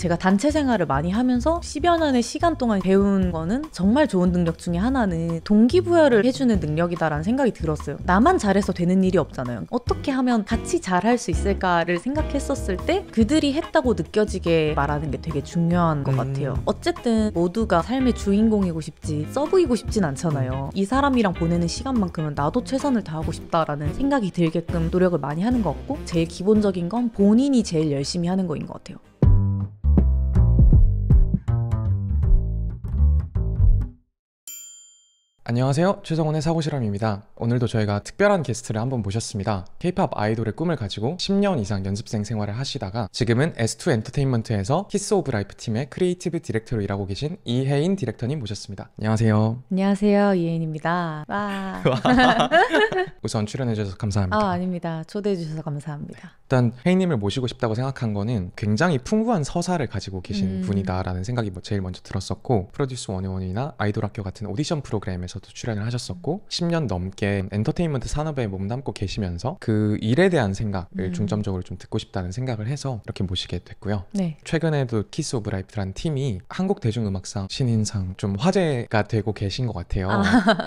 제가 단체 생활을 많이 하면서 10여 년의 시간 동안 배운 거는 정말 좋은 능력 중에 하나는 동기부여를 해주는 능력이다라는 생각이 들었어요. 나만 잘해서 되는 일이 없잖아요. 어떻게 하면 같이 잘할 수 있을까를 생각했었을 때 그들이 했다고 느껴지게 말하는 게 되게 중요한 것 같아요. 어쨌든 모두가 삶의 주인공이고 싶지 서브이고 싶진 않잖아요. 이 사람이랑 보내는 시간만큼은 나도 최선을 다하고 싶다라는 생각이 들게끔 노력을 많이 하는 것 같고, 제일 기본적인 건 본인이 제일 열심히 하는 거인 것 같아요. 안녕하세요, 최성원의 사고실험입니다. 오늘도 저희가 특별한 게스트를 한번 모셨습니다. K-POP 아이돌의 꿈을 가지고 10년 이상 연습생 생활을 하시다가 지금은 S2 엔터테인먼트에서 키스 오브 라이프 팀의 크리에이티브 디렉터로 일하고 계신 이혜인 디렉터님 모셨습니다. 안녕하세요. 안녕하세요, 이혜인입니다. 와. 우선 출연해주셔서 감사합니다. 아닙니다. 초대해주셔서 감사합니다. 일단 혜인님을 모시고 싶다고 생각한 거는 굉장히 풍부한 서사를 가지고 계신 분이다라는 생각이 제일 먼저 들었었고, 프로듀스 101이나 아이돌 학교 같은 오디션 프로그램에서도 출연을 하셨었고 10년 넘게 엔터테인먼트 산업에 몸담고 계시면서 그 일에 대한 생각을 중점적으로 좀 듣고 싶다는 생각을 해서 이렇게 모시게 됐고요. 네. 최근에도 키스 오브 라이프라는 팀이 한국 대중음악상 신인상 좀 화제가 되고 계신 것 같아요.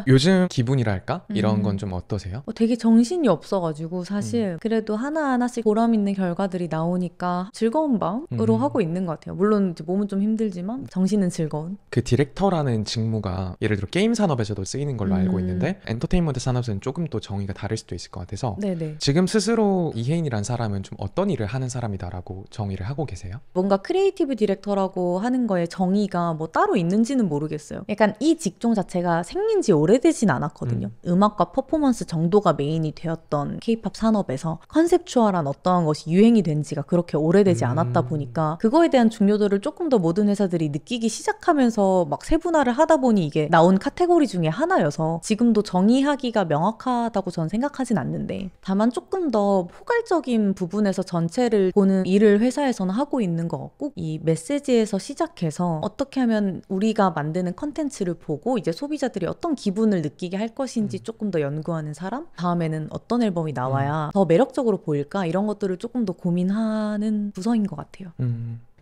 요즘 기분이랄까? 이런 건 좀 어떠세요? 되게 정신이 없어가지고 사실 그래도 하나하나씩 보람 있는 결과들이 나오니까 즐거운 마음으로 하고 있는 것 같아요. 물론 이제 몸은 좀 힘들지만 정신은 즐거운. 그 디렉터라는 직무가 예를 들어 게임 산업에서도 쓰이는 걸로 알고 있는데 엔터테인먼트 산업에서는 조금 또 정의가 다를 수도 있을 것 같아서 네네. 지금 스스로 이혜인이란 사람은 좀 어떤 일을 하는 사람이다라고 정의를 하고 계세요? 뭔가 크리에이티브 디렉터라고 하는 거에 정의가 뭐 따로 있는지는 모르겠어요. 약간 이 직종 자체가 생긴 지 오래되진 않았거든요. 음악과 퍼포먼스 정도가 메인이 되었던 K-POP 산업에서 컨셉추얼한 어떠한 것이 유행이 된 지가 그렇게 오래되지 않았다 보니까 그거에 대한 중요도를 조금 더 모든 회사들이 느끼기 시작하면서 막 세분화를 하다 보니 이게 나온 카테고리 중에 하나여서 지금도 정의하기가 명확하다고 저는 생각하진 않는데, 다만 조금 더 포괄적인 부분에서 전체를 보는 일을 회사에서는 하고 있는 것 같고, 이 메시지에서 시작해서 어떻게 하면 우리가 만드는 컨텐츠를 보고 이제 소비자들이 어떤 기분을 느끼게 할 것인지 조금 더 연구하는 사람, 다음에는 어떤 앨범이 나와야 더 매력적으로 보일까, 이런 것들을 조금 더 고민하는 부서인 것 같아요.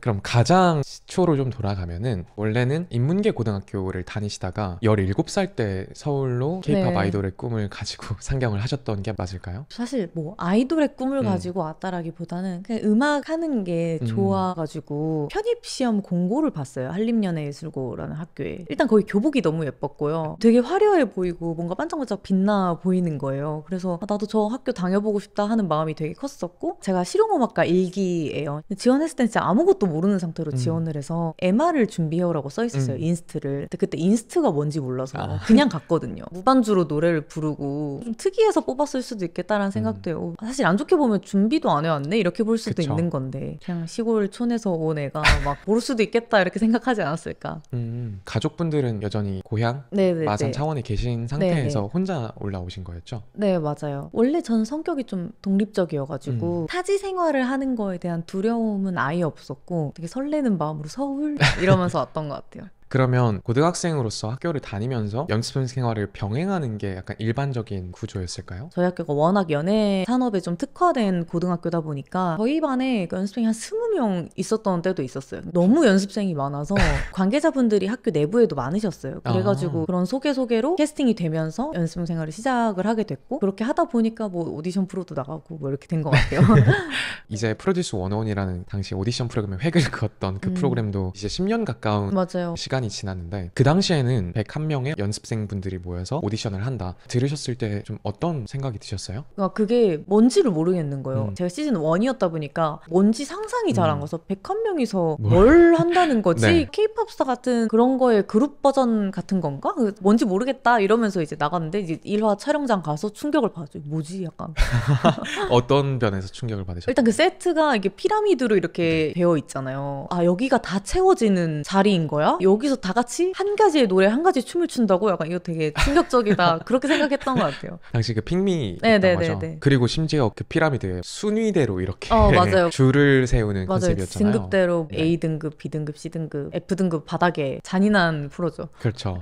그럼 가장 시초로 좀 돌아가면은 원래는 인문계 고등학교를 다니시다가 17살 때 서울로 K-POP 네. 아이돌의 꿈을 가지고 상경을 하셨던 게 맞을까요? 사실 뭐 아이돌의 꿈을 가지고 왔다라기보다는 그냥 음악 하는 게 좋아가지고 편입시험 공고를 봤어요. 한림연예예술고라는 학교에. 일단 거기 교복이 너무 예뻤고요. 되게 화려해 보이고 뭔가 반짝반짝 빛나 보이는 거예요. 그래서 나도 저 학교 다녀보고 싶다 하는 마음이 되게 컸었고, 제가 실용음악과 1기예요. 지원했을 땐 진짜 아무것도 모르는 상태로 지원을 해서 MR을 준비해오라고 써있었어요. 인스트를. 근데 그때 인스트가 뭔지 몰라서 그냥 갔거든요. 무반주로 노래를 부르고 좀 특이해서 뽑았을 수도 있겠다라는 생각도 해요. 사실 안 좋게 보면 준비도 안 해왔네? 이렇게 볼 수도 그쵸. 있는 건데 그냥 시골 촌에서 온 애가 막 모를 수도 있겠다 이렇게 생각하지 않았을까. 가족분들은 여전히 고향? 네네네. 마산 차원에 계신 상태에서 네네. 혼자 올라오신 거였죠? 네, 맞아요. 원래 전 성격이 좀 독립적이어가지고 타지 생활을 하는 거에 대한 두려움은 아예 없었고 되게 설레는 마음으로 서울 이러면서 왔던 것 같아요. 그러면 고등학생으로서 학교를 다니면서 연습생 생활을 병행하는 게 약간 일반적인 구조였을까요? 저희 학교가 워낙 연예 산업에 좀 특화된 고등학교다 보니까 저희 반에 연습생이 한 20명 있었던 때도 있었어요. 너무 연습생이 많아서 관계자분들이 학교 내부에도 많으셨어요. 그래가지고 그런 소개로 캐스팅이 되면서 연습생 생활을 시작을 하게 됐고, 그렇게 하다 보니까 뭐 오디션 프로도 나가고 뭐 이렇게 된 것 같아요. 이제 프로듀스 101이라는 당시 오디션 프로그램에 획을 그었던 그 프로그램도 이제 10년 가까운 맞아요. 시간이 지났는데 그 당시에는 101명의 연습생분들이 모여서 오디션을 한다. 들으셨을 때 좀 어떤 생각이 드셨어요? 그러니까 그게 뭔지를 모르겠는 거예요. 제가 시즌 1이었다 보니까 뭔지 상상이 잘 안 가서 101명이서 뭘 한다는 거지? 네. K-POP 스타 같은 그런 거의 그룹 버전 같은 건가? 뭔지 모르겠다 이러면서 이제 나갔는데 이제 1화 촬영장 가서 충격을 받았죠. 뭐지? 약간. 어떤 면에서 충격을 받으셨어요? 일단 그 세트가 이게 피라미드로 이렇게 되어 있잖아요. 아, 여기가 다 채워지는 자리인 거야? 여기서 다 같이 한 가지의 노래, 한 가지 춤을 춘다고? 약간 이거 되게 충격적이다. 그렇게 생각했던 것 같아요. 당시 그 핑미였던 네네네네. 거죠. 그리고 심지어 그 피라미드에 순위대로 이렇게 맞아요. 줄을 세우는 맞아요. 컨셉이었잖아요. 등급대로 네. A등급, B등급, C등급, F등급 바닥에 잔인한 프로죠. 그렇죠.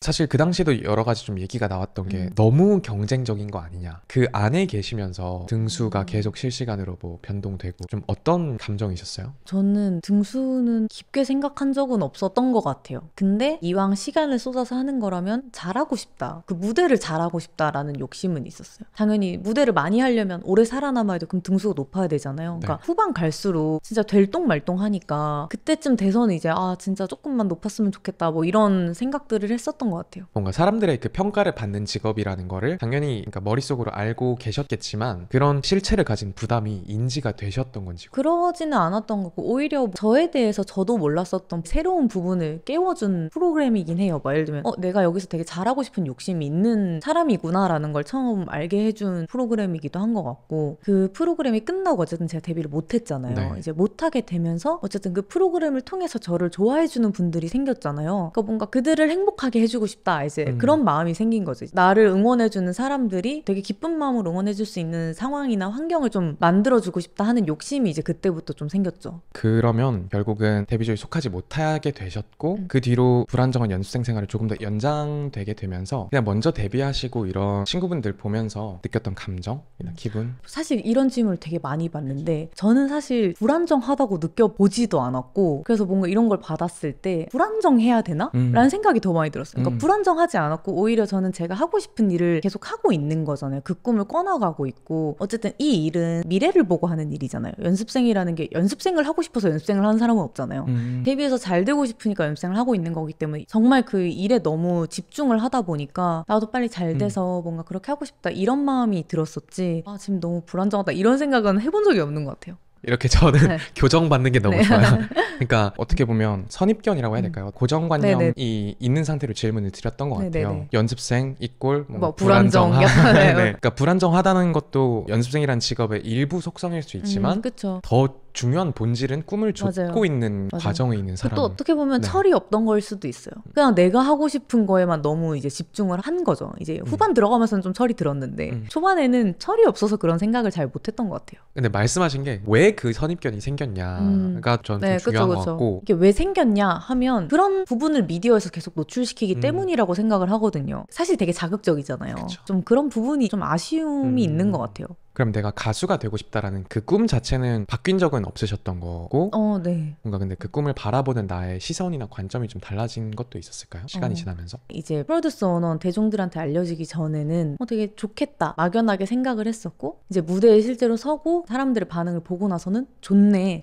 사실 그 당시에도 여러 가지 좀 얘기가 나왔던 게 너무 경쟁적인 거 아니냐. 그 안에 계시면서 등수가 계속 실시간으로 뭐 변동되고 좀 어떤 감정이셨어요? 저는 등수는 깊게 생각한 적은 없었던 것 같아요. 근데 이왕 시간을 쏟아서 하는 거라면 잘하고 싶다. 그 무대를 잘하고 싶다라는 욕심은 있었어요. 당연히 무대를 많이 하려면 오래 살아남아야 돼. 그럼 등수가 높아야 되잖아요. 그러니까 네. 후반 갈수록 진짜 될똥말똥하니까 그때쯤 돼서는 이제 진짜 조금만 높았으면 좋겠다. 뭐 이런 생각들을 했었던 것 같아요. 뭔가 사람들의 그 평가를 받는 직업이라는 거를 당연히 그러니까 머릿속으로 알고 계셨겠지만 그런 실체를 가진 부담이 인지가 되셨던 건지. 그러지는 않았던 거고 오히려 저에 대해서 저도 몰랐었던 새로운 부분을 깨워준 프로그램이긴 해요. 뭐 예를 들면 내가 여기서 되게 잘하고 싶은 욕심이 있는 사람이구나라는 걸 처음 알게 해준 프로그램이기도 한 것 같고 그 프로그램이 끝나고 어쨌든 제가 데뷔를 못했잖아요. 네. 이제 못하게 되면서 어쨌든 그 프로그램을 통해서 저를 좋아해주는 분들이 생겼잖아요. 그러니까 뭔가 그들을 행복하게 해주고 싶다 이제 그런 마음이 생긴 거죠. 나를 응원해주는 사람들이 되게 기쁜 마음으로 응원해줄 수 있는 상황이나 환경을 좀 만들어주고 싶다 하는 욕심이 이제 그때부터 좀 생겼죠. 그러면 결국은 데뷔조에 속하지 못하게 되셨고 그 뒤로 불안정한 연습생 생활을 조금 더 연장되게 되면서 그냥 먼저 데뷔하시고 이런 친구분들 보면서 느꼈던 감정이나 기분? 사실 이런 질문을 되게 많이 받는데 저는 사실 불안정하다고 느껴보지도 않았고 그래서 뭔가 이런 걸 받았을 때 불안정해야 되나? 라는 생각이 더 많이 들었어요. 그러니까 불안정하지 않았고 오히려 저는 제가 하고 싶은 일을 계속 하고 있는 거잖아요. 그 꿈을 꿔나가고 있고 어쨌든 이 일은 미래를 보고 하는 일이잖아요. 연습생이라는 게 연습생을 하고 싶어서 연습생을 하는 사람은 없잖아요. 데뷔해서 잘 되고 싶으니까 연습생을 하고 있는 거기 때문에 정말 그 일에 너무 집중을 하다 보니까 나도 빨리 잘 돼서 뭔가 그렇게 하고 싶다 이런 마음이 들었었지 지금 너무 불안정하다 이런 생각은 해본 적이 없는 것 같아요. 이렇게 저는 네. 교정받는 게 너무 네. 좋아요. 그러니까 어떻게 보면 선입견이라고 해야 될까요? 고정관념이 네네. 있는 상태로 질문을 드렸던 것 같아요. 네네네. 연습생 이꼴 뭐 불안정. 네. 그러니까 불안정하다는 것도 연습생이라는 직업의 일부 속성일 수 있지만 그쵸. 더 중요한 본질은 꿈을 좇고 맞아요. 있는 맞아요. 과정에 있는 사람. 또 어떻게 보면 네. 철이 없던 걸 수도 있어요. 그냥 내가 하고 싶은 거에만 너무 이제 집중을 한 거죠. 이제 후반 들어가면서는 좀 철이 들었는데 초반에는 철이 없어서 그런 생각을 잘 못했던 것 같아요. 근데 말씀하신 게 왜 그 선입견이 생겼냐가 저는 좀 중요한 것 같고 이게 왜 생겼냐 하면 그런 부분을 미디어에서 계속 노출시키기 때문이라고 생각을 하거든요. 사실 되게 자극적이잖아요. 그쵸. 좀 그런 부분이 좀 아쉬움이 있는 것 같아요. 그럼 내가 가수가 되고 싶다라는 그 꿈 자체는 바뀐 적은 없으셨던 거고 네. 뭔가 근데 그 꿈을 바라보는 나의 시선이나 관점이 좀 달라진 것도 있었을까요? 시간이 지나면서? 이제 프로듀스 101 대중들한테 알려지기 전에는 되게 좋겠다 막연하게 생각을 했었고 이제 무대에 실제로 서고 사람들의 반응을 보고 나서는 좋네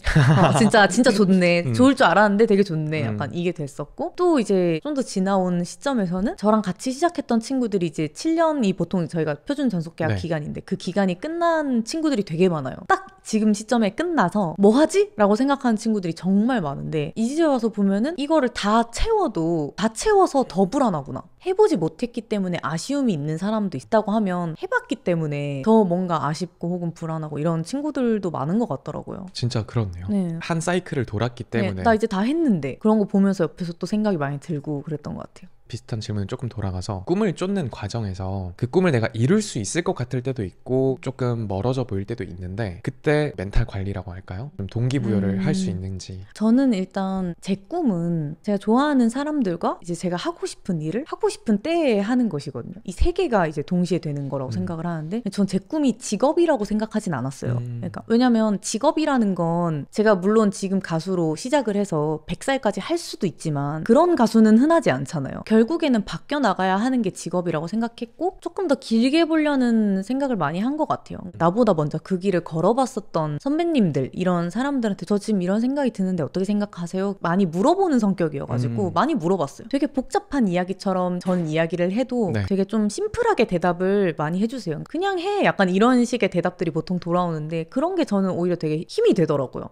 진짜 좋네 좋을 줄 알았는데 되게 좋네 약간 이게 됐었고 또 이제 좀 더 지나온 시점에서는 저랑 같이 시작했던 친구들이 이제 7년이 보통 저희가 표준 전속계약 네. 기간인데 그 기간이 끝난 친구들이 되게 많아요. 딱 지금 시점에 끝나서 뭐 하지? 라고 생각하는 친구들이 정말 많은데 이제 와서 보면은 이거를 다 채워서 더 불안하구나. 해보지 못했기 때문에 아쉬움이 있는 사람도 있다고 하면 해봤기 때문에 더 뭔가 아쉽고 혹은 불안하고 이런 친구들도 많은 것 같더라고요. 진짜 그렇네요. 네. 한 사이클을 돌았기 때문에 네, 나 이제 다 했는데 그런 거 보면서 옆에서 또 생각이 많이 들고 그랬던 것 같아요. 비슷한 질문은 조금 돌아가서 꿈을 쫓는 과정에서 그 꿈을 내가 이룰 수 있을 것 같을 때도 있고 조금 멀어져 보일 때도 있는데 그때 멘탈 관리라고 할까요? 좀 동기부여를 할 수 있는지. 저는 일단 제 꿈은 제가 좋아하는 사람들과 이제 제가 하고 싶은 일을 하고 싶은 때에 하는 것이거든요. 이 세 개가 이제 동시에 되는 거라고 생각을 하는데 전 제 꿈이 직업이라고 생각하진 않았어요. 그러니까 왜냐면 직업이라는 건 제가 물론 지금 가수로 시작을 해서 100살까지 할 수도 있지만 그런 가수는 흔하지 않잖아요. 결국에는 바뀌어 나가야 하는 게 직업이라고 생각했고 조금 더 길게 보려는 생각을 많이 한 것 같아요. 나보다 먼저 그 길을 걸어봤었던 선배님들 이런 사람들한테 저 지금 이런 생각이 드는데 어떻게 생각하세요? 많이 물어보는 성격이어가지고 많이 물어봤어요. 되게 복잡한 이야기처럼 전 이야기를 해도 네. 되게 좀 심플하게 대답을 많이 해주세요. 그냥 해 약간 이런 식의 대답들이 보통 돌아오는데 그런 게 저는 오히려 되게 힘이 되더라고요.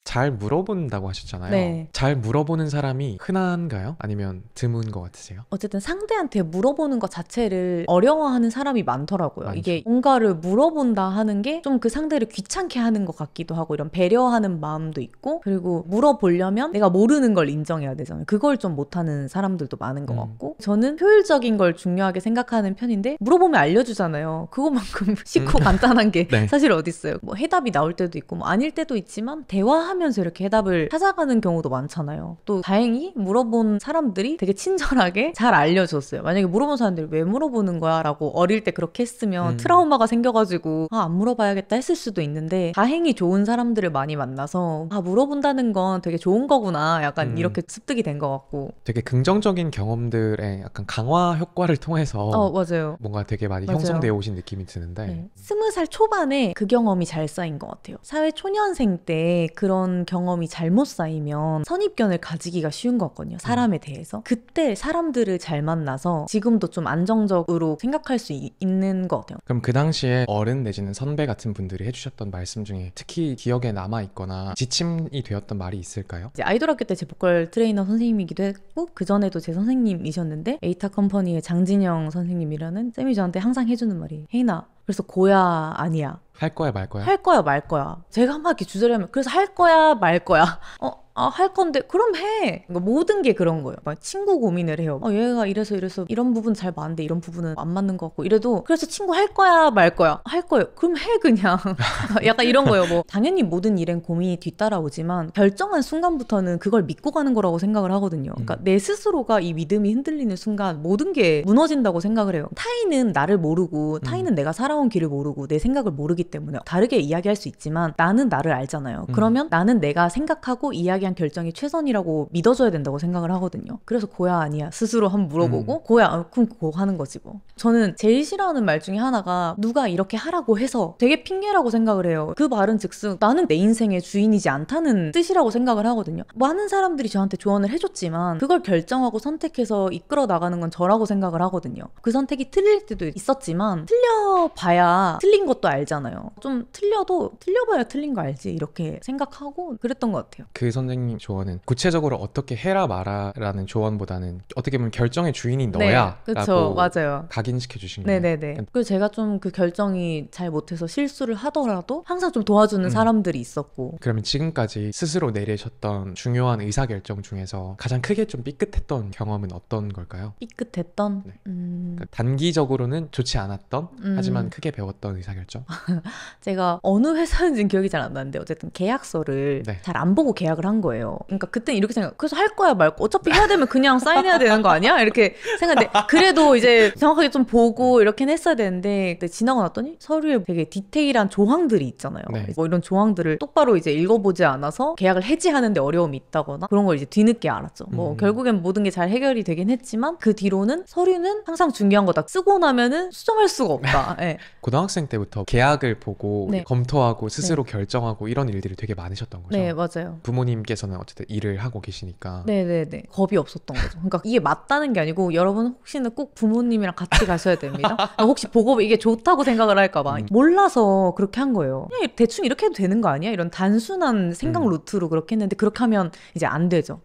잘 물어본다고 하셨잖아요. 네. 잘 물어보는 사람이 흔한가요? 아니면 드문 것 같으세요? 어쨌든 상대한테 물어보는 것 자체를 어려워하는 사람이 많더라고요. 많죠. 이게 뭔가를 물어본다 하는 게 좀 그 상대를 귀찮게 하는 것 같기도 하고 이런 배려하는 마음도 있고 그리고 물어보려면 내가 모르는 걸 인정해야 되잖아요. 그걸 좀 못하는 사람들도 많은 것 같고 저는 효율적인 걸 중요하게 생각하는 편인데 물어보면 알려주잖아요. 그것만큼 쉽고 간단한 게 네. 사실 어딨어요. 뭐 해답이 나올 때도 있고 뭐 아닐 때도 있지만 대화하면 하면서 이렇게 해답을 찾아가는 경우도 많잖아요. 또 다행히 물어본 사람들이 되게 친절하게 잘 알려줬어요. 만약에 물어본 사람들이 왜 물어보는 거야? 라고 어릴 때 그렇게 했으면 트라우마가 생겨가지고 안 물어봐야겠다 했을 수도 있는데 다행히 좋은 사람들을 많이 만나서 물어본다는 건 되게 좋은 거구나 약간 이렇게 습득이 된 것 같고 되게 긍정적인 경험들의 약간 강화 효과를 통해서 맞아요. 뭔가 되게 많이 맞아요. 형성되어 오신 느낌이 드는데 20살 초반에 그 경험이 잘 쌓인 것 같아요. 사회 초년생 때 그런 경험이 잘못 쌓이면 선입견을 가지기가 쉬운 것 같거든요. 사람에 대해서. 그때 사람들을 잘 만나서 지금도 좀 안정적으로 생각할 수 있는 것 같아요. 그럼 그 당시에 어른 내지는 선배 같은 분들이 해주셨던 말씀 중에 특히 기억에 남아있거나 지침이 되었던 말이 있을까요? 이제 아이돌 학교 때 제 보컬 트레이너 선생님이기도 했고 그전에도 제 선생님이셨는데 에이타 컴퍼니의 장진영 선생님이라는 쌤이 저한테 항상 해주는 말이 혜인아 그래서 고야 아니야 할 거야 말 거야? 할 거야 말 거야. 제가 막 이렇게 주저리하면 그래서 할 거야 말 거야. 할 건데 그럼 해. 그러니까 모든 게 그런 거예요. 막 친구 고민을 해요. 얘가 이래서 이런 부분 잘 맞는데 이런 부분은 안 맞는 것 같고 이래도 그래서 친구 할 거야 말 거야? 할 거예요. 그럼 해 그냥. 약간 이런 거예요. 뭐 당연히 모든 일엔 고민이 뒤따라오지만 결정한 순간부터는 그걸 믿고 가는 거라고 생각을 하거든요. 그러니까 내 스스로가 이 믿음이 흔들리는 순간 모든 게 무너진다고 생각을 해요. 타인은 나를 모르고 타인은 내가 살아온 길을 모르고 내 생각을 모르기 때문에 다르게 이야기할 수 있지만 나는 나를 알잖아요. 그러면 나는 내가 생각하고 이야기한 결정이 최선이라고 믿어줘야 된다고 생각을 하거든요. 그래서 고야 아니야 스스로 한번 물어보고 고야 그럼 그거 하는 거지 뭐. 저는 제일 싫어하는 말 중에 하나가 누가 이렇게 하라고 해서 되게 핑계라고 생각을 해요. 그 말은 즉슨 나는 내 인생의 주인이지 않다는 뜻이라고 생각을 하거든요. 많은 사람들이 저한테 조언을 해줬지만 그걸 결정하고 선택해서 이끌어 나가는 건 저라고 생각을 하거든요. 그 선택이 틀릴 때도 있었지만 틀려봐야 틀린 것도 알잖아요. 좀 틀려봐야 틀린 거 알지 이렇게 생각하고 그랬던 것 같아요. 그 선생님 조언은 구체적으로 어떻게 해라 마라라는 조언보다는 어떻게 보면 결정의 주인이 너야 그렇죠. 라고 맞아요. 각인시켜 주신 거예요. 네네네. 그리고 제가 좀 그 결정이 잘 못해서 실수를 하더라도 항상 좀 도와주는 사람들이 있었고. 그러면 지금까지 스스로 내리셨던 중요한 의사결정 중에서 가장 크게 좀 삐끗했던 경험은 어떤 걸까요? 삐끗했던? 네. 그러니까 단기적으로는 좋지 않았던 하지만 크게 배웠던 의사결정? 제가 어느 회사인지는 기억이 잘 안 나는데 어쨌든 계약서를 잘 안 보고 계약을 한 거예요. 그러니까 그때는 이렇게 생각 그래서 할 거야 말고 어차피 해야 되면 그냥 사인해야 되는 거 아니야? 이렇게 생각했는데 그래도 이제 정확하게 좀 보고 이렇게는 했어야 되는데 지나고 났더니 서류에 되게 디테일한 조항들이 있잖아요. 뭐 이런 조항들을 똑바로 이제 읽어보지 않아서 계약을 해지하는데 어려움이 있다거나 그런 걸 이제 뒤늦게 알았죠. 뭐 결국엔 모든 게 잘 해결이 되긴 했지만 그 뒤로는 서류는 항상 중요한 거다. 쓰고 나면은 수정할 수가 없다. 네. 고등학생 때부터 계약을 보고 검토하고 스스로 결정하고 이런 일들이 되게 많으셨던 거죠? 네, 맞아요. 부모님께서는 어쨌든 일을 하고 계시니까 네네네. 겁이 없었던 거죠. 그러니까 이게 맞다는 게 아니고 여러분 혹시는 꼭 부모님이랑 같이 가셔야 됩니다. 혹시 보고 이게 좋다고 생각을 할까 봐 몰라서 그렇게 한 거예요. 그냥 대충 이렇게 해도 되는 거 아니야? 이런 단순한 생각 루트로 그렇게 했는데 그렇게 하면 이제 안 되죠.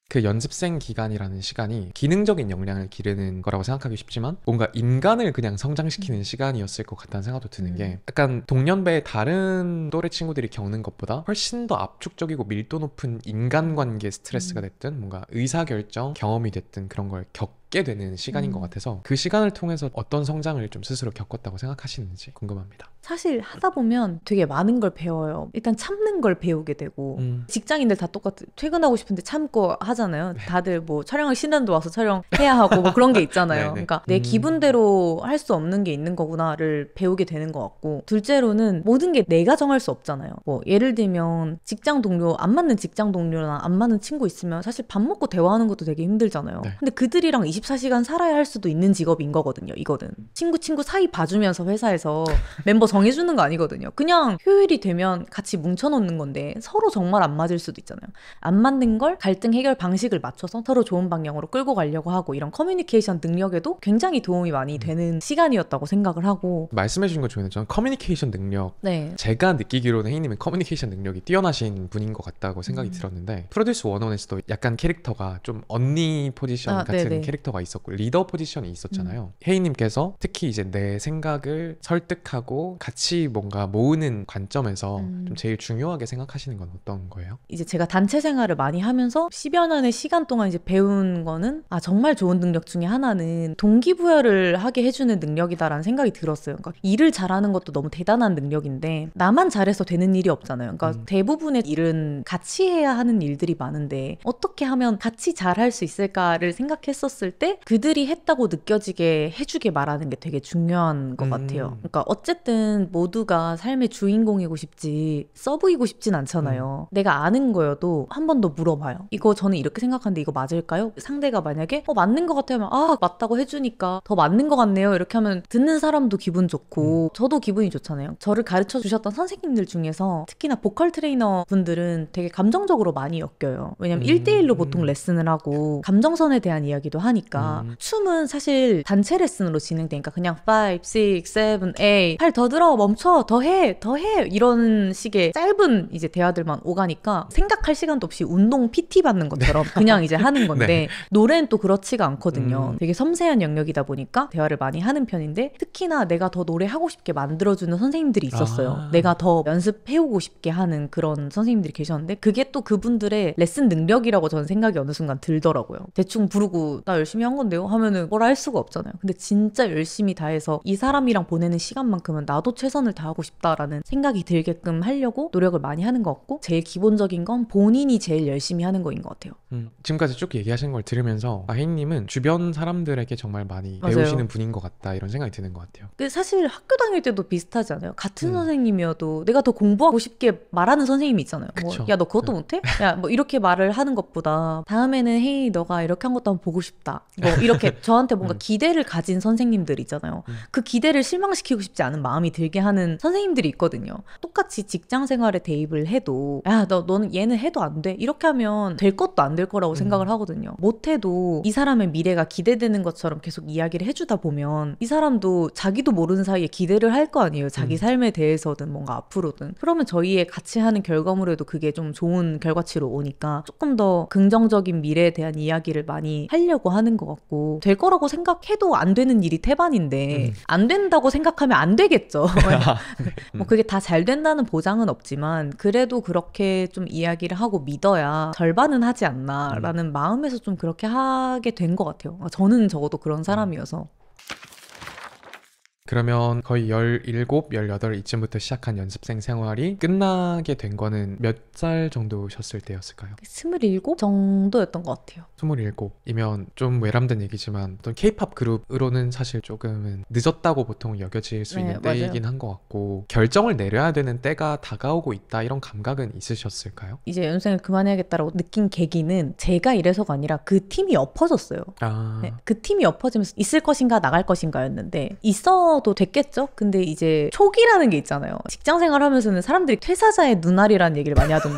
그 연습생 기간이라는 시간이 기능적인 역량을 기르는 거라고 생각하기 쉽지만 뭔가 인간을 그냥 성장시키는 시간이었을 것 같다는 생각도 드는 게 약간 동년배의 다른 또래 친구들이 겪는 것보다 훨씬 더 압축적이고 밀도 높은 인간관계 스트레스가 됐든 뭔가 의사결정 경험이 됐든 그런 걸 겪게 되는 시간인 것 같아서 그 시간을 통해서 어떤 성장을 좀 스스로 겪었다고 생각하시는지 궁금합니다. 사실 하다 보면 되게 많은 걸 배워요. 일단 참는 걸 배우게 되고 직장인들 다 똑같아. 퇴근하고 싶은데 참고 하잖아요. 다들 뭐 촬영을 신난도 와서 촬영해야 하고 뭐 그런 게 있잖아요. 그러니까 내 기분대로 할 수 없는 게 있는 거구나를 배우게 되는 것 같고 둘째로는 모든 게 내가 정할 수 없잖아요. 뭐 예를 들면 직장 동료 안 맞는 직장 동료나 안 맞는 친구 있으면 사실 밥 먹고 대화하는 것도 되게 힘들잖아요. 근데 그들이랑 24시간 살아야 할 수도 있는 직업인 거거든요. 이거는 친구 사이 봐주면서 회사에서 멤버 정해주는 거 아니거든요. 그냥 휴일이 되면 같이 뭉쳐놓는 건데 서로 정말 안 맞을 수도 있잖아요. 안 맞는 걸 갈등 해결 방식을 맞춰서 서로 좋은 방향으로 끌고 가려고 하고 이런 커뮤니케이션 능력에도 굉장히 도움이 많이 되는 시간이었다고 생각을 하고 말씀해 주신 것 중에는 저는 커뮤니케이션 능력 제가 느끼기로는 혜인님은 커뮤니케이션 능력이 뛰어나신 분인 것 같다고 생각이 들었는데 프로듀스 101에서도 약간 캐릭터가 좀 언니 포지션 같은 캐릭터 디렉터가 있었고 리더 포지션이 있었잖아요. 혜인님께서 특히 이제 내 생각을 설득하고 같이 뭔가 모으는 관점에서 좀 제일 중요하게 생각하시는 건 어떤 거예요? 이제 제가 단체 생활을 많이 하면서 10여 년의 시간 동안 이제 배운 거는 정말 좋은 능력 중에 하나는 동기부여를 하게 해주는 능력이다라는 생각이 들었어요. 그러니까 일을 잘하는 것도 너무 대단한 능력인데 나만 잘해서 되는 일이 없잖아요. 그러니까 대부분의 일은 같이 해야 하는 일들이 많은데 어떻게 하면 같이 잘할 수 있을까를 생각했었을 때 그들이 했다고 느껴지게 해주게 말하는 게 되게 중요한 것 같아요. 그러니까 어쨌든 모두가 삶의 주인공이고 싶지 서브이고 싶진 않잖아요. 내가 아는 거여도 한 번 더 물어봐요. 이거 저는 이렇게 생각하는데 이거 맞을까요? 상대가 만약에 맞는 것 같아요 하면 맞다고 해주니까 더 맞는 것 같네요 이렇게 하면 듣는 사람도 기분 좋고 저도 기분이 좋잖아요. 저를 가르쳐 주셨던 선생님들 중에서 특히나 보컬 트레이너 분들은 되게 감정적으로 많이 엮여요. 왜냐면 1대1로 보통 레슨을 하고 감정선에 대한 이야기도 하니까 춤은 사실 단체 레슨으로 진행되니까 그냥 5, 6, 7, 8 팔 더 들어 멈춰 더 해 이런 식의 짧은 이제 대화들만 오가니까 생각할 시간도 없이 운동 PT 받는 것처럼 그냥 이제 하는 건데 네. 노래는 또 그렇지가 않거든요. 되게 섬세한 영역이다 보니까 대화를 많이 하는 편인데 특히나 내가 더 노래하고 싶게 만들어주는 선생님들이 있었어요. 내가 더 연습해오고 싶게 하는 그런 선생님들이 계셨는데 그게 또 그분들의 레슨 능력이라고 저는 생각이 어느 순간 들더라고요. 대충 부르고 나 열심히 한 건데요 하면은 뭐라 할 수가 없잖아요. 근데 진짜 열심히 다해서 이 사람이랑 보내는 시간만큼은 나도 최선을 다하고 싶다라는 생각이 들게끔 하려고 노력을 많이 하는 것 같고 제일 기본적인 건 본인이 제일 열심히 하는 거인 것 같아요. 지금까지 쭉 얘기하신 걸 들으면서 혜인님은 주변 사람들에게 정말 많이 맞아요. 배우시는 분인 것 같다 이런 생각이 드는 것 같아요. 사실 학교 다닐 때도 비슷하지 않아요? 같은 선생님이어도 내가 더 공부하고 싶게 말하는 선생님이 있잖아요. 야 너 그것도 못해? 야 뭐 이렇게 말을 하는 것보다 다음에는 헤이 너가 이렇게 한 것도 한번 보고 싶다. 뭐 이렇게 저한테 뭔가 기대를 가진 선생님들 있잖아요. 그 기대를 실망시키고 싶지 않은 마음이 들게 하는 선생님들이 있거든요. 똑같이 직장 생활에 대입을 해도 야 너는 얘는 해도 안 돼. 이렇게 하면 될 것도 안 될 거라고 생각을 하거든요. 못해도 이 사람의 미래가 기대되는 것처럼 계속 이야기를 해주다 보면 이 사람도 자기도 모르는 사이에 기대를 할 거 아니에요. 자기 삶에 대해서든 뭔가 앞으로든. 그러면 저희의 같이 하는 결과물에도 그게 좀 좋은 결과치로 오니까 조금 더 긍정적인 미래에 대한 이야기를 많이 하려고 하는 것 같고 될 거라고 생각해도 안 되는 일이 태반인데 안 된다고 생각하면 안 되겠죠. 뭐 그게 다 잘 된다는 보장은 없지만 그래도 그렇게 좀 이야기를 하고 믿어야 절반은 하지 않나 라는 마음에서 좀 그렇게 하게 된 것 같아요. 저는 적어도 그런 사람이어서. 그러면 거의 17, 18 이쯤부터 시작한 연습생 생활이 끝나게 된 거는 몇 살 정도셨을 때였을까요? 27 정도였던 것 같아요. 27이면 좀 외람된 얘기지만 어떤 K-POP 그룹으로는 사실 조금은 늦었다고 보통 여겨질 수 있는 때이긴 한 것 같고 결정을 내려야 되는 때가 다가오고 있다 이런 감각은 있으셨을까요? 이제 연습생을 그만해야겠다라고 느낀 계기는 제가 이래서가 아니라 그 팀이 엎어졌어요. 네, 그 팀이 엎어지면서 있을 것인가 나갈 것인가였는데 있어도 됐겠죠? 근데 이제 초기라는 게 있잖아요. 직장생활 하면서는 사람들이 퇴사자의 눈알이라는 얘기를 많이 하던데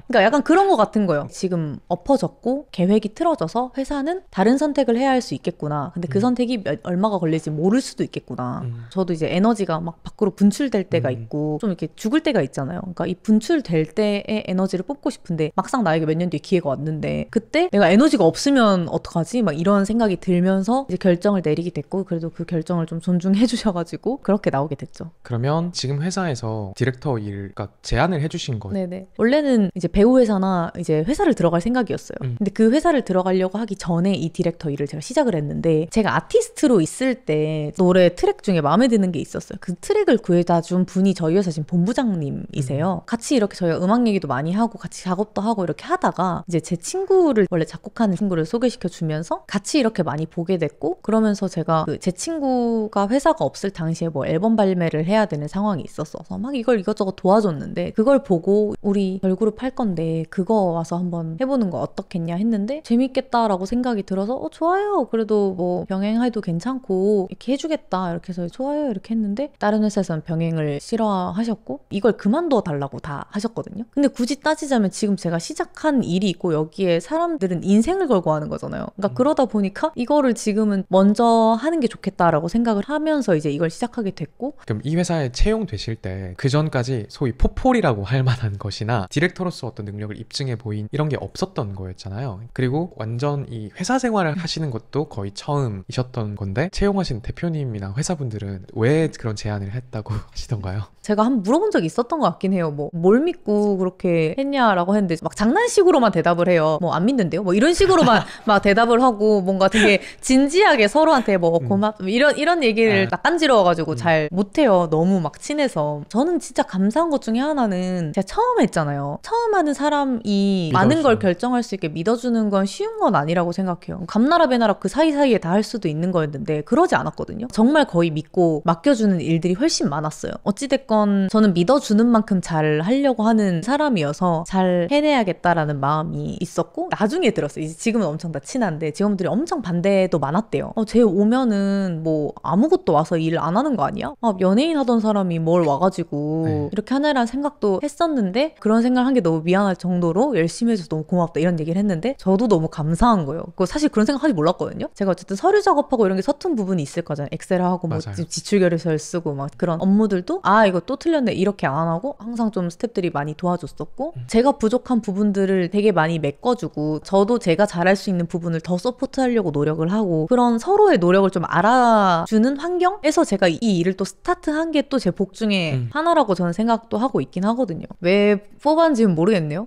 그러니까 약간 그런 것 같은 거예요. 지금 엎어졌고 계획이 틀어져서 회사는 다른 선택을 해야 할 수 있겠구나. 근데 그 선택이 얼마가 걸릴지 모를 수도 있겠구나. 저도 이제 에너지가 막 밖으로 분출될 때가 있고 좀 이렇게 죽을 때가 있잖아요. 그러니까 이 분출될 때의 에너지를 뽑고 싶은데 막상 나에게 몇 년 뒤에 기회가 왔는데 그때 내가 에너지가 없으면 어떡하지? 막 이런 생각이 들면서 이제 결정을 내리게 됐고 그래도 그 결정을 좀 존중해 주셔가지고 그렇게 나오게 됐죠. 그러면 지금 회사에서 디렉터 일, 그러니까 제안을 해주신 거. 네네. 원래는 이제 배우 회사나 이제 회사를 들어갈 생각이었어요. 근데 그 회사를 들어가려고 하기 전에 이 디렉터 일을 제가 시작을 했는데 제가 아티스트로 있을 때 노래 트랙 중에 마음에 드는 게 있었어요. 그 트랙을 구해다 준 분이 저희 회사 지금 본부장님이세요. 같이 이렇게 저희가 음악 얘기도 많이 하고 같이 작업도 하고 이렇게 하다가 이제 제 친구를 원래 작곡하는 친구를 소개시켜 주면서 같이 이렇게 많이 보게 됐고 그러면서 제가 제 친구가 회사가 없을 당시에 뭐 앨범 발매를 해야 되는 상황이 있었어서 막 이걸 이것저것 도와줬는데 그걸 보고 우리 걸그룹 할 건데 그거 와서 한번 해보는 거 어떻겠냐 했는데 재밌겠다라고 생각이 들어서 좋아요. 그래도 뭐 병행해도 괜찮고 이렇게 해주겠다 이렇게 해서 좋아요 이렇게 했는데 다른 회사에서는 병행을 싫어하셨고 이걸 그만둬 달라고 다 하셨거든요. 근데 굳이 따지자면 지금 제가 시작한 일이 있고 여기에 사람들은 인생을 걸고 하는 거잖아요. 그러니까 그러다 보니까 이거를 지금은 먼저 하는 게 좋겠다라고 생각을 하면 하면서 이제 이걸 시작하게 됐고. 그럼 이 회사에 채용되실 때 그 전까지 소위 포폴이라고 할 만한 것이나 디렉터로서 어떤 능력을 입증해 보인 이런 게 없었던 거였잖아요. 그리고 완전 이 회사 생활을 하시는 것도 거의 처음이셨던 건데 채용하신 대표님이나 회사분들은 왜 그런 제안을 했다고 하시던가요? 제가 한번 물어본 적이 있었던 것 같긴 해요. 뭐 뭘 믿고 그렇게 했냐라고 했는데 막 장난식으로만 대답을 해요. 뭐 안 믿는데요? 뭐 이런 식으로만 막 대답을 하고 뭔가 되게 진지하게 서로한테 뭐 이런 얘기를 낯간지러워가지고 잘 못해요. 너무 막 친해서. 저는 진짜 감사한 것 중에 하나는 제가 처음 했잖아요. 처음 하는 사람이 많은 걸 결정할 수 있게 믿어주는 건 쉬운 건 아니라고 생각해요. 감나라 배나라 그 사이사이에 다 할 수도 있는 거였는데 그러지 않았거든요. 정말 거의 믿고 맡겨주는 일들이 훨씬 많았어요. 어찌됐건 저는 믿어주는 만큼 잘 하려고 하는 사람이어서 잘 해내야겠다라는 마음이 있었고 나중에 들었어요. 이제 지금은 엄청 다 친한데 직원들이 엄청 반대도 많았대요. 쟤 오면은 뭐 아무것도 와서 일 안 하는 거 아니야? 연예인 하던 사람이 뭘 와가지고 이렇게 하나라는 생각도 했었는데 그런 생각을 한 게 너무 미안할 정도로 열심히 해줘서 너무 고맙다 이런 얘기를 했는데 저도 너무 감사한 거예요. 사실 그런 생각 하지 몰랐거든요. 제가 어쨌든 서류 작업하고 이런 게 서툰 부분이 있을 거잖아요. 엑셀하고 뭐 지출 결의서를 쓰고 막 그런 업무들도 이거 또 틀렸네 이렇게 안 하고 항상 좀 스태프들이 많이 도와줬었고 제가 부족한 부분들을 되게 많이 메꿔주고 저도 제가 잘할 수 있는 부분을 더 서포트하려고 노력을 하고 그런 서로의 노력을 좀 알아주는 환경에서 제가 이 일을 또 스타트한 게 또 제 복 중에 하나라고 저는 생각도 하고 있긴 하거든요. 왜 뽑았는지는 모르겠네요.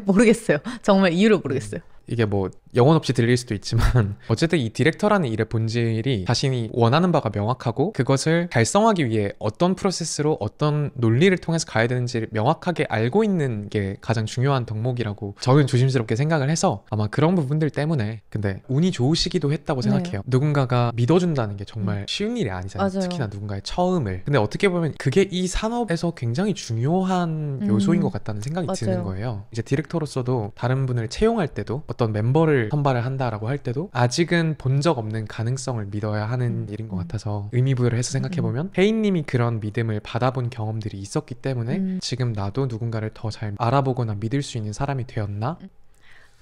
모르겠어요. 정말 이유를 모르겠어요. 이게 뭐 영혼 없이 들릴 수도 있지만 어쨌든 이 디렉터라는 일의 본질이 자신이 원하는 바가 명확하고 그것을 달성하기 위해 어떤 프로세스로 어떤 논리를 통해서 가야 되는지를 명확하게 알고 있는 게 가장 중요한 덕목이라고 저는 조심스럽게 생각을 해서 아마 그런 부분들 때문에 근데 운이 좋으시기도 했다고 생각해요. 누군가가 믿어준다는 게 정말 쉬운 일이 아니잖아요. 맞아요. 특히나 누군가의 처음을. 근데 어떻게 보면 그게 이 산업에서 굉장히 중요한 요소인 것 같다는 생각이 드는 거예요. 이제 디렉터로서도 다른 분을 채용할 때도 어떤 멤버를 선발을 한다라고 할 때도 아직은 본 적 없는 가능성을 믿어야 하는 일인 것 같아서 의미부여를 해서 생각해보면 혜인님이 그런 믿음을 받아본 경험들이 있었기 때문에 지금 나도 누군가를 더 잘 알아보거나 믿을 수 있는 사람이 되었나?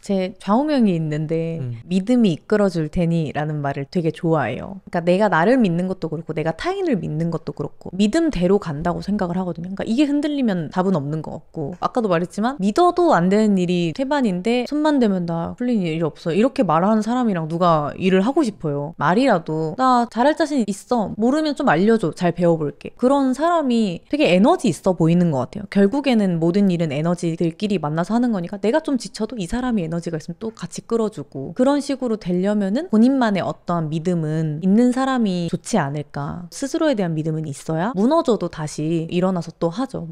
제 좌우명이 있는데 믿음이 이끌어줄 테니 라는 말을 되게 좋아해요. 그러니까 내가 나를 믿는 것도 그렇고 내가 타인을 믿는 것도 그렇고 믿음대로 간다고 생각을 하거든요. 그러니까 이게 흔들리면 답은 없는 것 같고 아까도 말했지만 믿어도 안 되는 일이 태반인데 손만 대면 나 풀린 일이 없어 이렇게 말하는 사람이랑 누가 일을 하고 싶어요. 말이라도 나 잘할 자신 있어 모르면 좀 알려줘 잘 배워볼게 그런 사람이 되게 에너지 있어 보이는 것 같아요. 결국에는 모든 일은 에너지들끼리 만나서 하는 거니까 내가 좀 지쳐도 이 사람이 에너지가 있으면 또 같이 끌어주고 그런 식으로 되려면은 본인만의 어떤 믿음은 있는 사람이 좋지 않을까. 스스로에 대한 믿음은 있어야 무너져도 다시 일어나서 또 하죠.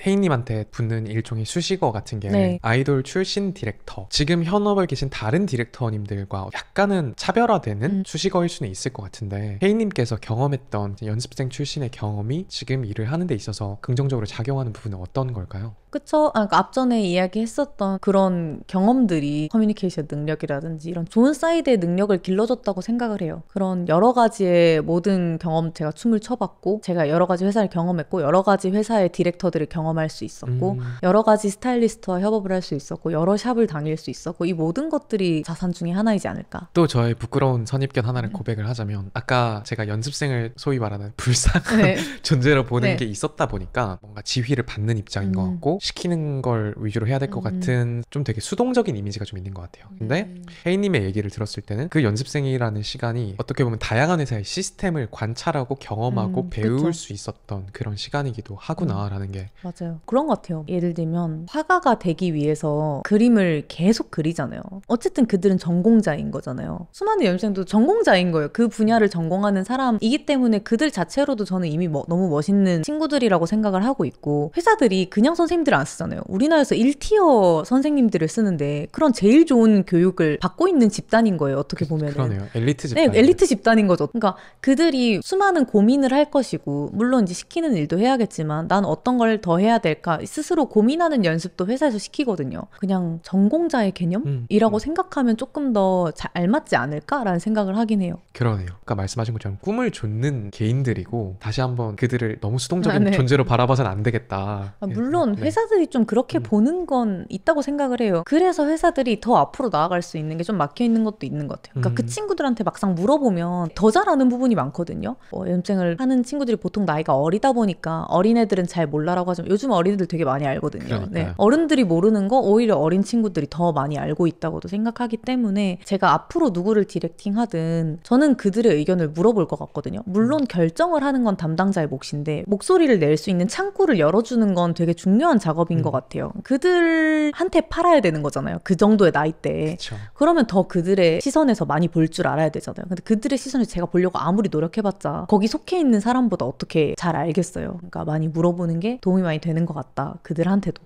혜인님한테 붙는 일종의 수식어 같은 게 아이돌 출신 디렉터 지금 현업에 계신 다른 디렉터님들과 약간은 차별화되는 수식어일 수는 있을 것 같은데 혜인님께서 경험했던 연습생 출신의 경험이 지금 일을 하는 데 있어서 긍정적으로 작용하는 부분은 어떤 걸까요? 그쵸? 그러니까 앞전에 이야기했었던 그런 경험들이 커뮤니케이션 능력이라든지 이런 좋은 사이드의 능력을 길러줬다고 생각을 해요. 그런 여러 가지의 모든 경험 제가 춤을 춰봤고 제가 여러 가지 회사를 경험했고 여러 가지 회사의 디렉터들을 경험할 수 있었고 여러 가지 스타일리스트와 협업을 할 수 있었고 여러 샵을 다닐 수 있었고 이 모든 것들이 자산 중에 하나이지 않을까. 또 저의 부끄러운 선입견 하나를 고백을 하자면 아까 제가 연습생을 소위 말하는 불쌍한 존재로 보는 게 있었다 보니까 뭔가 지휘를 받는 입장인 것 같고 시키는 걸 위주로 해야 될 것 같은 좀 되게 수동적인 이미지가 좀 있는 것 같아요. 근데 혜인님의 얘기를 들었을 때는 그 연습생이라는 시간이 어떻게 보면 다양한 회사의 시스템을 관찰하고 경험하고 배울 수 있었던 그런 시간이기도 하구나라는 게 맞아요. 그런 것 같아요. 예를 들면 화가가 되기 위해서 그림을 계속 그리잖아요. 어쨌든 그들은 전공자인 거잖아요. 수많은 연습생도 전공자인 거예요. 그 분야를 전공하는 사람이기 때문에 그들 자체로도 저는 이미 너무 멋있는 친구들이라고 생각을 하고 있고 회사들이 그냥 선생님들 안 쓰잖아요. 우리나라에서 1티어 선생님들을 쓰는데 그런 제일 좋은 교육을 받고 있는 집단인 거예요. 어떻게 보면은. 그러네요. 엘리트 집단. 네, 엘리트 집단인 거죠. 그러니까 그들이 수많은 고민을 할 것이고 물론 이제 시키는 일도 해야겠지만 난 어떤 걸 더 해야 해야 될까 스스로 고민하는 연습도 회사에서 시키거든요. 그냥 전공자의 개념이라고 생각하면 조금 더 잘 알맞지 않을까라는 생각을 하긴 해요. 그러네요. 아까 말씀하신 것처럼 꿈을 좇는 개인들이고 다시 한번 그들을 너무 수동적인 네. 존재로 바라봐서는 안 되겠다. 물론 네. 회사들이 좀 그렇게 보는 건 있다고 생각을 해요. 그래서 회사들이 더 앞으로 나아갈 수 있는 게 좀 막혀 있는 것도 있는 것 같아요. 그러니까 그 친구들한테 막상 물어보면 더 잘하는 부분이 많거든요. 연습생을 하는 친구들이 보통 나이가 어리다 보니까 어린애들은 잘 몰라라고 하지만 요즘 어린애들 되게 많이 알거든요. 네. 어른들이 모르는 거 오히려 어린 친구들이 더 많이 알고 있다고도 생각하기 때문에 제가 앞으로 누구를 디렉팅하든 저는 그들의 의견을 물어볼 것 같거든요. 물론 결정을 하는 건 담당자의 몫인데 목소리를 낼 수 있는 창구를 열어주는 건 되게 중요한 작업인 것 같아요. 그들한테 팔아야 되는 거잖아요. 그 정도의 나이대에. 그쵸. 그러면 더 그들의 시선에서 많이 볼 줄 알아야 되잖아요. 근데 그들의 시선을 제가 보려고 아무리 노력해봤자 거기 속해 있는 사람보다 어떻게 잘 알겠어요. 그러니까 많이 물어보는 게 도움이 많이 되는 것 같다. 그들한테도.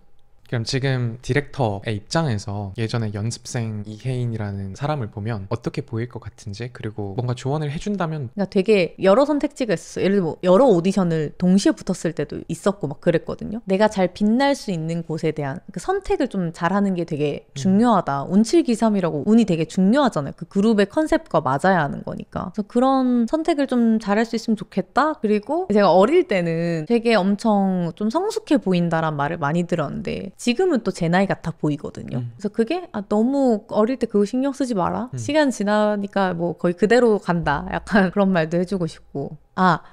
그럼 지금 디렉터의 입장에서 예전에 연습생 이혜인이라는 사람을 보면 어떻게 보일 것 같은지, 그리고 뭔가 조언을 해준다면 그러니까 되게 여러 선택지가 있었어요. 예를 들면 여러 오디션을 동시에 붙었을 때도 있었고 막 그랬거든요. 내가 잘 빛날 수 있는 곳에 대한 그 선택을 좀 잘하는 게 되게 중요하다. 운칠기삼이라고 운이 되게 중요하잖아요. 그 그룹의 컨셉과 맞아야 하는 거니까. 그래서 그런 선택을 좀 잘할 수 있으면 좋겠다. 그리고 제가 어릴 때는 되게 엄청 좀 성숙해 보인다란 말을 많이 들었는데 지금은 또 제 나이 같아 보이거든요. 그래서 그게 너무 어릴 때 그거 신경 쓰지 마라. 시간 지나니까 뭐 거의 그대로 간다. 약간 그런 말도 해주고 싶고.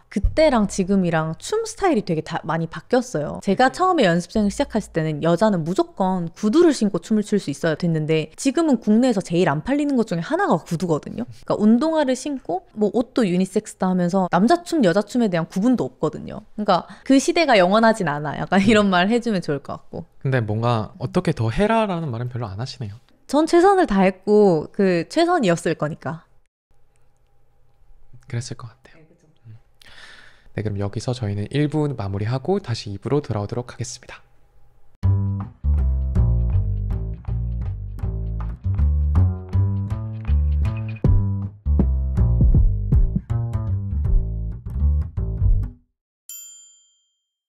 그때랑 지금이랑 춤 스타일이 되게 많이 바뀌었어요. 제가 처음에 연습생을 시작했을 때는 여자는 무조건 구두를 신고 춤을 출 수 있어야 됐는데 지금은 국내에서 제일 안 팔리는 것 중에 하나가 구두거든요. 그러니까 운동화를 신고 뭐 옷도 유니섹스다 하면서 남자 춤, 여자 춤에 대한 구분도 없거든요. 그러니까 그 시대가 영원하진 않아. 약간 이런 말 해주면 좋을 것 같고. 근데 뭔가 어떻게 더 해라라는 말은 별로 안 하시네요. 전 최선을 다했고 그 최선이었을 거니까. 그랬을 것 같아요. 네, 그럼 여기서 저희는 1부 마무리하고 다시 2부로 돌아오도록 하겠습니다.